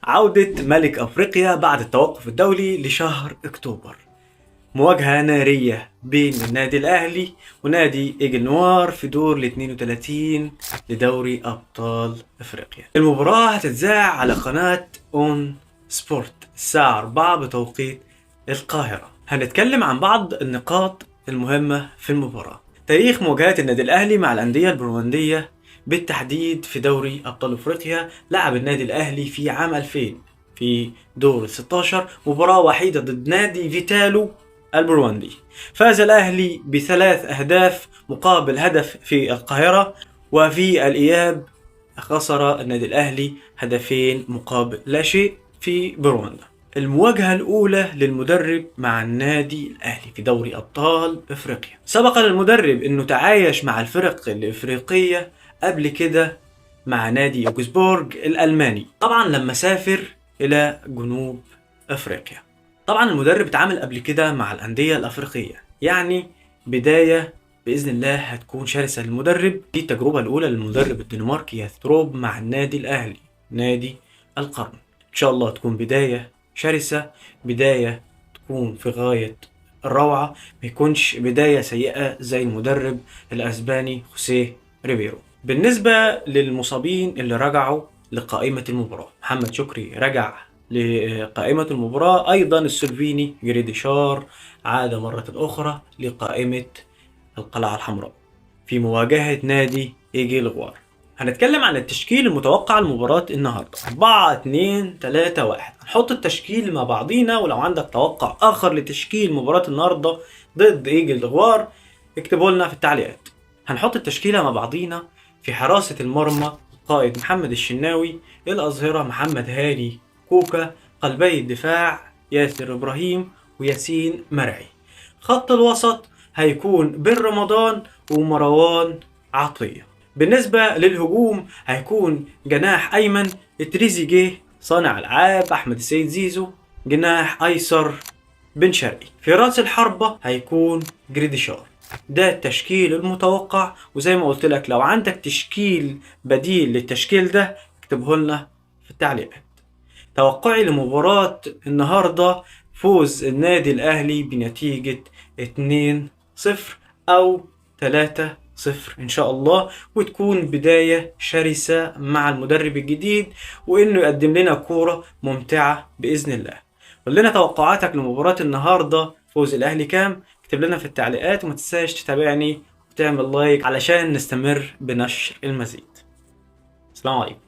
عودة ملك أفريقيا بعد التوقف الدولي لشهر أكتوبر. مواجهة نارية بين النادي الأهلي ونادي إيجل نوار في دور ال 32 لدوري أبطال أفريقيا. المباراة هتتذاع على قناة أون سبورت الساعة 4 بتوقيت القاهرة. هنتكلم عن بعض النقاط المهمة في المباراة. تاريخ مواجهات النادي الأهلي مع الأندية البرونزية بالتحديد في دوري أبطال أفريقيا. لعب النادي الأهلي في عام 2000 في دور 16 مباراة وحيدة ضد نادي فيتالو البروندي. فاز الأهلي بثلاث أهداف مقابل هدف في القاهرة، وفي الإياب خسر النادي الأهلي هدفين مقابل لا شيء في بروندا. المواجهة الأولى للمدرب مع النادي الأهلي في دوري أبطال أفريقيا. سبق للمدرب أنه تعايش مع الفرق الإفريقية قبل كده مع نادي يوغسبورغ الألماني، طبعا لما سافر إلى جنوب أفريقيا. طبعا المدرب اتعامل قبل كده مع الأندية الأفريقية، يعني بداية بإذن الله هتكون شرسة للمدرب. دي التجربة الأولى للمدرب الدنماركي يثروب مع النادي الأهلي نادي القرن. إن شاء الله تكون بداية شرسة، بداية تكون في غاية الروعة، ما يكونش بداية سيئة زي المدرب الأسباني خوسيه ريبيرو. بالنسبة للمصابين اللي رجعوا لقائمة المباراة، محمد شكري رجع لقائمة المباراة، أيضا السلوفيني جريديشار عاد مرة أخرى لقائمة القلعة الحمراء في مواجهة نادي إيجيل غوار. هنتكلم عن التشكيل المتوقع لمباراة النهاردة 4-2-3-1. هنحط التشكيل مع بعضينا، ولو عندك توقع آخر لتشكيل مباراة النهاردة ضد إيجيل غوار اكتبوا لنا في التعليقات. هنحط التشكيلة مع بعضينا. في حراسة المرمى قائد محمد الشناوي، الأظهرة محمد هاني كوكا، قلبي الدفاع ياسر إبراهيم وياسين مرعي. خط الوسط هيكون بن رمضان ومروان عطية. بالنسبة للهجوم هيكون جناح أيمن تريزيجيه، صانع ألعاب أحمد السيد زيزو، جناح أيسر بن شرقي. في رأس الحربة هيكون جريديشار. ده التشكيل المتوقع، وزي ما قلت لك لو عندك تشكيل بديل للتشكيل ده اكتبه لنا في التعليقات. توقعي لمباراة النهاردة فوز النادي الأهلي بنتيجة 2-0 أو 3-0 إن شاء الله، وتكون بداية شرسة مع المدرب الجديد، وإنه يقدم لنا كورة ممتعة بإذن الله. قول لنا توقعاتك لمباراة النهاردة، فوز الأهلي كام؟ اكتب لنا في التعليقات، وما تنساش تتابعني وتعمل لايك علشان نستمر بنشر المزيد. السلام عليكم.